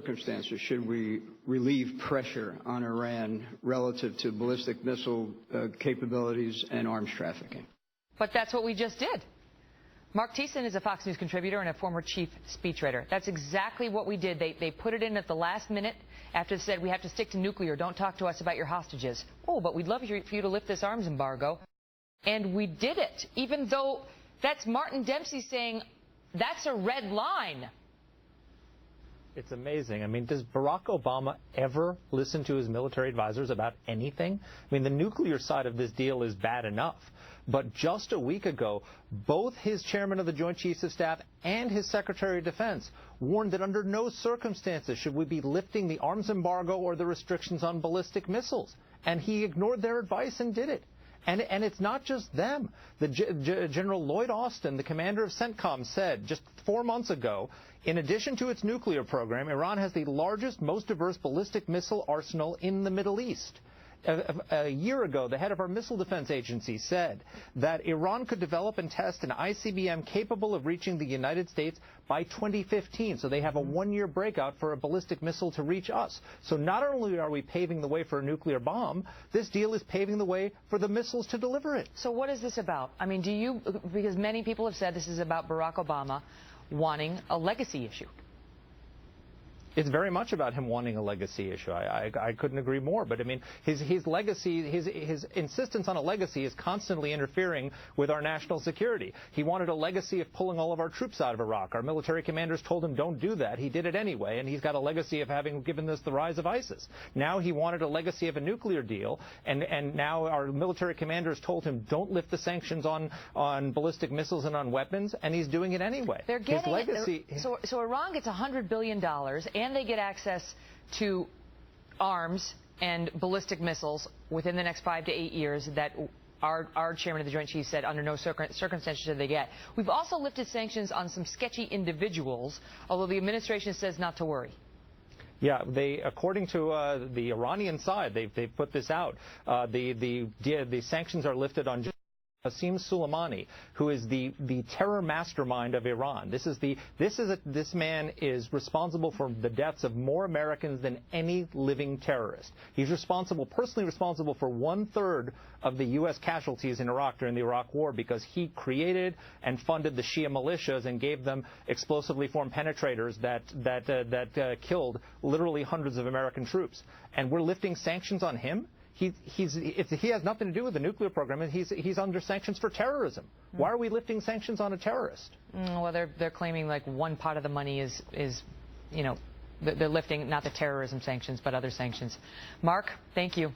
circumstances should we relieve pressure on Iran relative to ballistic missile capabilities and arms trafficking? But that's what we just did. Mark Thiessen is a Fox News contributor and a former chief speechwriter. That's exactly what we did. They put it in at the last minute after they said we have to stick to nuclear. Don't talk to us about your hostages. Oh, but we'd love for you to lift this arms embargo. And we did it, even though that's Martin Dempsey saying that's a red line. It's amazing. I mean, does Barack Obama ever listen to his military advisors about anything? I mean, the nuclear side of this deal is bad enough. But just a week ago, both his chairman of the Joint Chiefs of Staff and his Secretary of Defense warned that under no circumstances should we be lifting the arms embargo or the restrictions on ballistic missiles. And he ignored their advice and did it. And it's not just them. General Lloyd Austin, the commander of CENTCOM, said just 4 months ago, in addition to its nuclear program, Iran has the largest, most diverse ballistic missile arsenal in the Middle East. A year ago, the head of our Missile Defense Agency said that Iran could develop and test an ICBM capable of reaching the United States by 2015. So they have a one-year breakout for a ballistic missile to reach us. So not only are we paving the way for a nuclear bomb, this deal is paving the way for the missiles to deliver it. So what is this about? I mean, because many people have said this is about Barack Obama wanting a legacy issue. It's very much about him wanting a legacy issue. I couldn't agree more. But I mean, his legacy, his insistence on a legacy is constantly interfering with our national security. He wanted a legacy of pulling all of our troops out of Iraq. Our military commanders told him don't do that. He did it anyway, and he's got a legacy of having given us the rise of ISIS. Now he wanted a legacy of a nuclear deal, and now our military commanders told him don't lift the sanctions on ballistic missiles and on weapons, and he's doing it anyway. They're getting his legacy. So Iran gets $100 billion. And they get access to arms and ballistic missiles within the next 5 to 8 years that our chairman of the Joint Chiefs said under no circumstances should they get. We've also lifted sanctions on some sketchy individuals, although the administration says not to worry. Yeah, according to the Iranian side, they've put this out. The sanctions are lifted on Qasem Soleimani, who is the terror mastermind of Iran. This man is responsible for the deaths of more Americans than any living terrorist. He's personally responsible for 1/3 of the U.S. casualties in Iraq during the Iraq War because he created and funded the Shia militias and gave them explosively formed penetrators that killed literally hundreds of American troops. And we're lifting sanctions on him? He has nothing to do with the nuclear program, and he's under sanctions for terrorism. Why are we lifting sanctions on a terrorist? Well, they're claiming like one pot of the money is they're lifting not the terrorism sanctions but other sanctions. Mark, thank you.